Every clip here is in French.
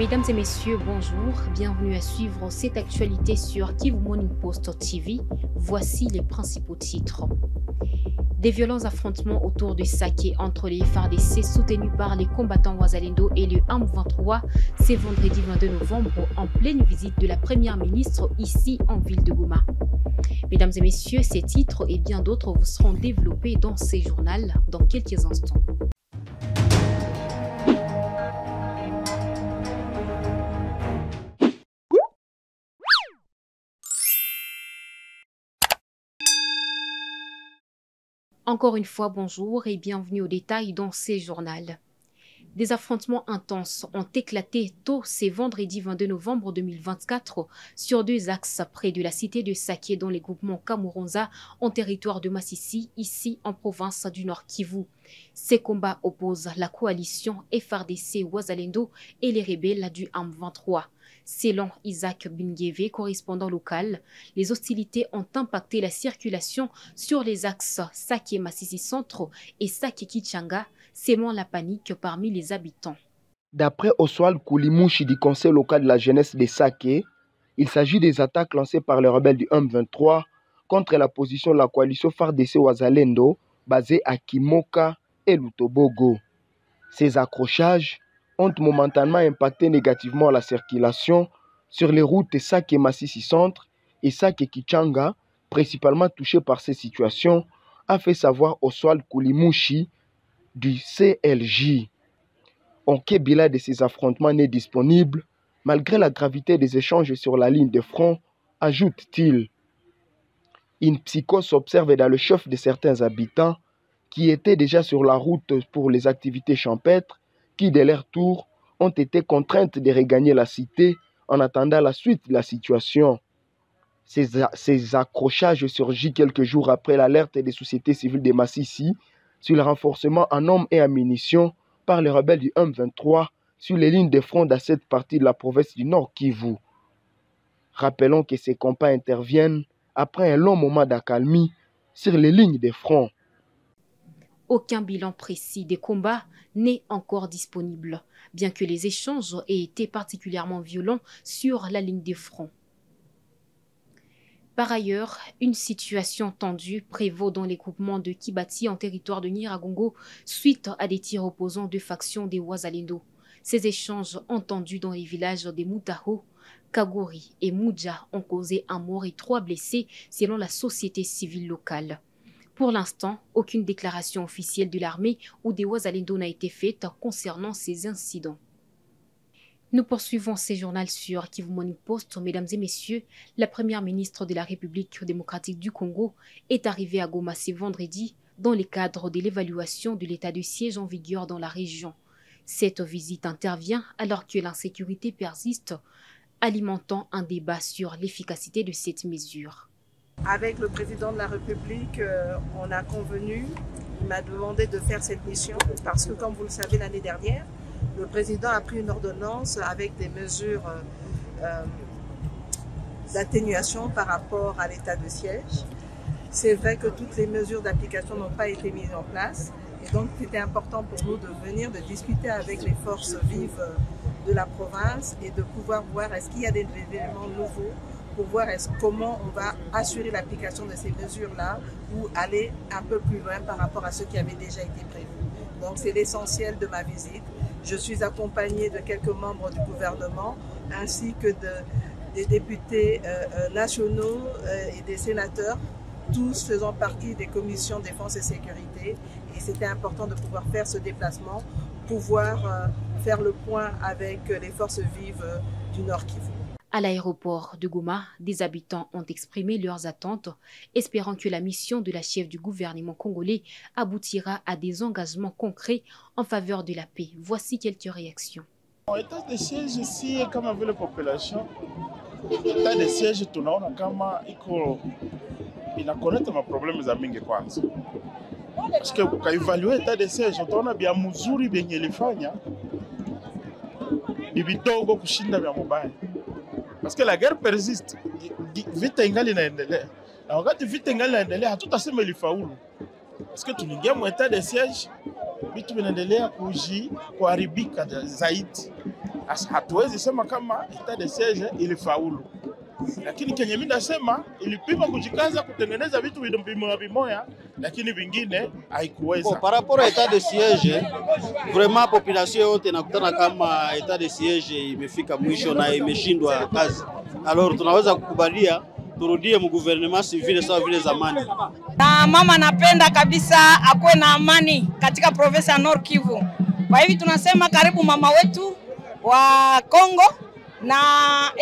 Mesdames et messieurs, bonjour. Bienvenue à suivre cette actualité sur Kivu Morning Post TV. Voici les principaux titres. Des violents affrontements autour de Saké entre les FARDC soutenus par les combattants Wazalendo et le M23, c'est vendredi 22 novembre en pleine visite de la première ministre ici en ville de Goma. Mesdames et messieurs, ces titres et bien d'autres vous seront développés dans ces journaux dans quelques instants. Encore une fois, bonjour et bienvenue aux détails dans ces journaux. Des affrontements intenses ont éclaté tôt ce vendredi 22 novembre 2024 sur deux axes près de la cité de Saké dans les groupements Kamuronza en territoire de Massissi, ici en province du Nord Kivu. Ces combats opposent la coalition FARDC Wazalendo et les rebelles du M23. Selon Isaac Bingeve, correspondant local, les hostilités ont impacté la circulation sur les axes Saké-Massissi Centre et Saké-Kichanga, sémant la panique parmi les habitants. D'après Oswald Koulimouchi du conseil local de la jeunesse de Saké, il s'agit des attaques lancées par les rebelles du M23 contre la position de la coalition FARDC Wazalendo basée à Kimoka et Lutobogo. Ces accrochages ont momentanément impacté négativement la circulation sur les routes Saké-Massissi Centre et Saké-Kichanga, principalement touchées par ces situations, a fait savoir Oswald Koulimouchi du CLJ. Aucun bilan de ces affrontements n'est disponible, malgré la gravité des échanges sur la ligne de front, ajoute-t-il. Une psychose s'observe dans le chef de certains habitants qui étaient déjà sur la route pour les activités champêtres, qui de leur tour ont été contraintes de regagner la cité en attendant la suite de la situation. Ces accrochages surgissent quelques jours après l'alerte des sociétés civiles de Massissi sur le renforcement en hommes et en munitions par les rebelles du M23 sur les lignes de front dans cette partie de la province du Nord Kivu. Rappelons que ces combats interviennent après un long moment d'accalmie sur les lignes de front. Aucun bilan précis des combats n'est encore disponible, bien que les échanges aient été particulièrement violents sur la ligne de front. Par ailleurs, une situation tendue prévaut dans les groupements de Kibati en territoire de Nyiragongo suite à des tirs opposants de factions des Wazalendo. Ces échanges entendus dans les villages des Mutaho, Kagori et Moudja ont causé un mort et 3 blessés selon la société civile locale. Pour l'instant, aucune déclaration officielle de l'armée ou des Wazalendo n'a été faite concernant ces incidents. Nous poursuivons ces journaux sur Kivu Morning Post. Mesdames et messieurs, la première ministre de la République démocratique du Congo est arrivée à Goma ce vendredi dans le cadre de l'évaluation de l'état de siège en vigueur dans la région. Cette visite intervient alors que l'insécurité persiste, alimentant un débat sur l'efficacité de cette mesure. Avec le président de la République, on a convenu, il m'a demandé de faire cette mission parce que comme vous le savez l'année dernière, le président a pris une ordonnance avec des mesures d'atténuation par rapport à l'état de siège. C'est vrai que toutes les mesures d'application n'ont pas été mises en place et donc c'était important pour nous de venir, de discuter avec les forces vives de la province et de pouvoir voir est-ce qu'il y a des éléments nouveaux pour voir comment on va assurer l'application de ces mesures-là ou aller un peu plus loin par rapport à ce qui avait déjà été prévu. Donc c'est l'essentiel de ma visite. Je suis accompagnée de quelques membres du gouvernement ainsi que des députés nationaux et des sénateurs, tous faisant partie des commissions défense et sécurité. Et c'était important de pouvoir faire ce déplacement, pouvoir faire le point avec les forces vives du Nord Kivu. À l'aéroport de Goma, des habitants ont exprimé leurs attentes, espérant que la mission de la chef du gouvernement congolais aboutira à des engagements concrets en faveur de la paix. Voici quelques réactions. L'état de siège ici, comme avec la population, l'état de siège, tunaona kama inakoleta maproblemu za mingi kwanza. Parce que ukaivalue l'état de siège, utaona bya mzuri benye ilifanya ni vidogo kushinda vya mubaya. Parce que la guerre persiste, vita ingali inaendelea. Na wakati vita ingali inaendelea, hatutasema ilifaulu. Parce que tuliingia mu état de siège, vitu vinaendelea kuharibika zaidi. hatuwezi sema kama etat de siege ilifaulu, lakini kenye mimi nasema ilipima kujikaza kutengeneza vitu vimoya, lakini vingine haikuweza. Par rapport à état de siège, vraiment population yote nakutana kama état de siège imefika mwisho na imeshindwa kazi. Alors tunaweza kukubalia turudie mu gouvernement civil sawa vile zamani. Na mama napenda kabisa akuwe na amani katika province ya Nord Kivu. Kwa hivi tunasema karibu mama wetu wa Kongo, na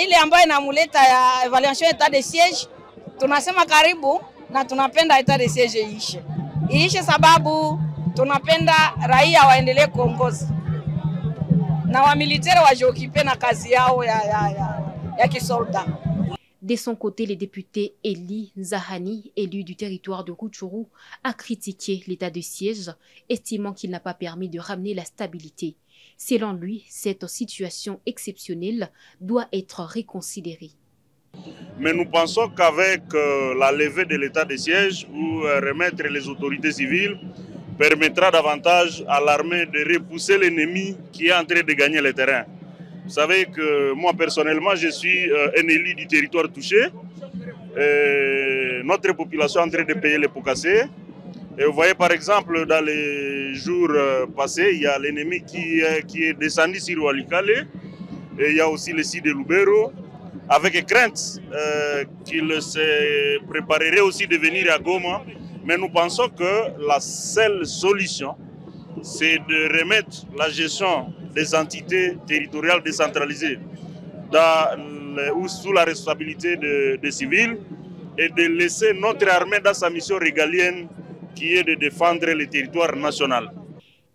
ile ambayo inamuleta ya evaluation etat de siege, tunasema karibu na tunapenda etat de siege iishe sababu tunapenda raia waendelee kuongoza na wamilitaire wajiokipe na kazi yao ya kisoldat. De son côté, le député Eli Zahani, élu du territoire de Rutshuru, a critiqué l'état de siège, estimant qu'il n'a pas permis de ramener la stabilité. Selon lui, cette situation exceptionnelle doit être reconsidérée. Mais nous pensons qu'avec la levée de l'état de siège ou remettre les autorités civiles permettra davantage à l'armée de repousser l'ennemi qui est en train de gagner le terrain. Vous savez que moi personnellement je suis un élu du territoire touché. Notre population est en train de payer les pots cassés. Et vous voyez par exemple dans les jours passés, il y a l'ennemi qui est descendu sur Walikale. Et il y a aussi le site de Lubero, avec crainte qu'il se préparerait aussi de venir à Goma. Mais nous pensons que la seule solution, c'est de remettre la gestion des entités territoriales décentralisées ou sous la responsabilité des civils et de laisser notre armée dans sa mission régalienne qui est de défendre le territoire national.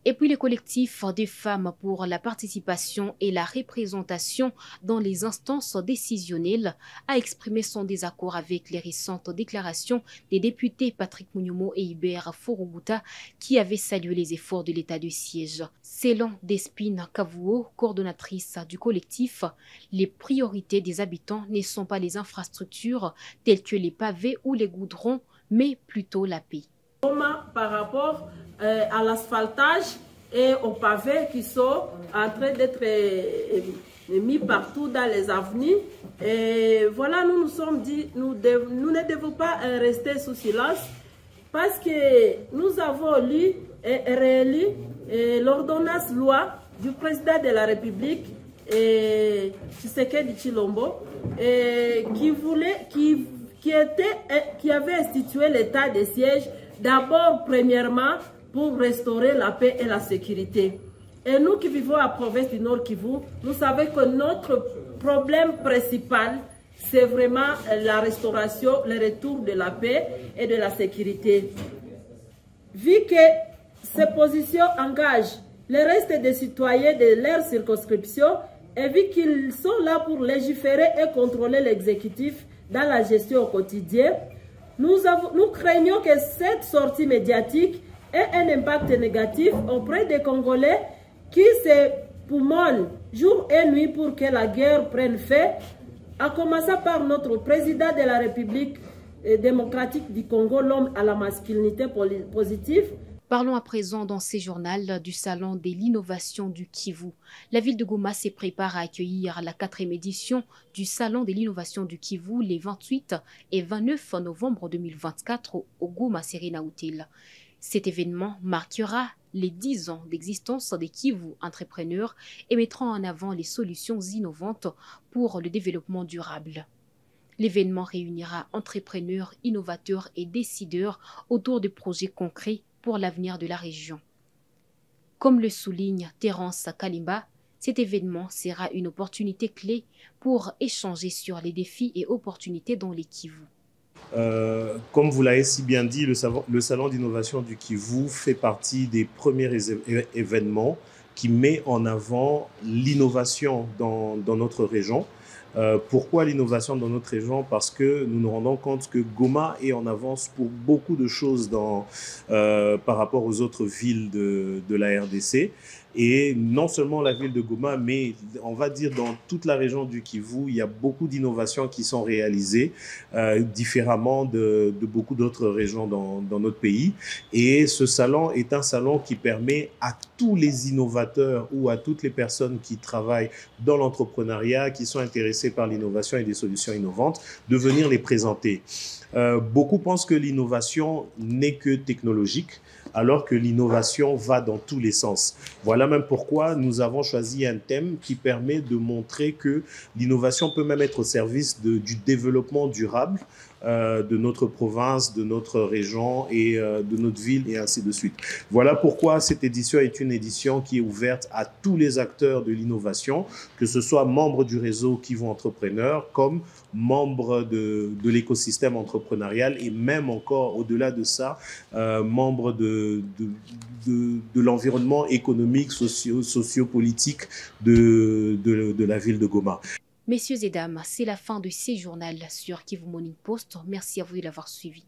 Et puis le collectif des femmes pour la participation et la représentation dans les instances décisionnelles a exprimé son désaccord avec les récentes déclarations des députés Patrick Munyumo et Hubert Forobuta qui avaient salué les efforts de l'état de siège. Selon Despine Kavuo, coordonnatrice du collectif, les priorités des habitants ne sont pas les infrastructures telles que les pavés ou les goudrons, mais plutôt la paix. Par rapport à l'asphaltage et aux pavés qui sont en train d'être mis partout dans les avenues. Et voilà, nous nous sommes dit, nous ne devons pas rester sous silence parce que nous avons lu et réélu l'ordonnance loi du président de la République, Tshisekedi Tshilombo, qui avait institué l'état de siège. D'abord, premièrement, pour restaurer la paix et la sécurité. Et nous qui vivons à la province du Nord Kivu, nous savons que notre problème principal, c'est vraiment la restauration, le retour de la paix et de la sécurité. Vu que ces positions engagent le reste des citoyens de leur circonscription, et vu qu'ils sont là pour légiférer et contrôler l'exécutif dans la gestion au quotidien, nous craignons que cette sortie médiatique ait un impact négatif auprès des Congolais qui se poumonnent jour et nuit pour que la guerre prenne fin, à commencer par notre président de la République démocratique du Congo, l'homme à la masculinité positive. Parlons à présent dans ces journaux du Salon de l'innovation du Kivu. La ville de Goma se prépare à accueillir la 4e édition du Salon de l'innovation du Kivu les 28 et 29 novembre 2024 au Goma Serena Hotel. Cet événement marquera les 10 ans d'existence des Kivu entrepreneurs et mettra en avant les solutions innovantes pour le développement durable. L'événement réunira entrepreneurs, innovateurs et décideurs autour de projets concrets pour l'avenir de la région. Comme le souligne Terence Kalimba, cet événement sera une opportunité clé pour échanger sur les défis et opportunités dans les Kivu. Comme vous l'avez si bien dit, le Salon d'innovation du Kivu fait partie des premiers événements qui met en avant l'innovation dans notre région. Pourquoi l'innovation dans notre région? Parce que nous nous rendons compte que Goma est en avance pour beaucoup de choses par rapport aux autres villes de la RDC. Et non seulement la ville de Goma, mais on va dire dans toute la région du Kivu, il y a beaucoup d'innovations qui sont réalisées différemment de beaucoup d'autres régions dans notre pays. Et ce salon est un salon qui permet à tous les innovateurs ou à toutes les personnes qui travaillent dans l'entrepreneuriat, qui sont intéressés par l'innovation et des solutions innovantes, de venir les présenter. Beaucoup pensent que l'innovation n'est que technologique, alors que l'innovation va dans tous les sens. Voilà même pourquoi nous avons choisi un thème qui permet de montrer que l'innovation peut même être au service du développement durable de notre province, de notre région et de notre ville et ainsi de suite. Voilà pourquoi cette édition est une édition qui est ouverte à tous les acteurs de l'innovation, que ce soit membres du réseau Kivu Entrepreneur comme membres de l'écosystème entrepreneurial et même encore au-delà de ça, membres de l'environnement économique, socio-politique de la ville de Goma. Messieurs et dames, c'est la fin de ces journaux sur Kivu Morning Post. Merci à vous de l'avoir suivi.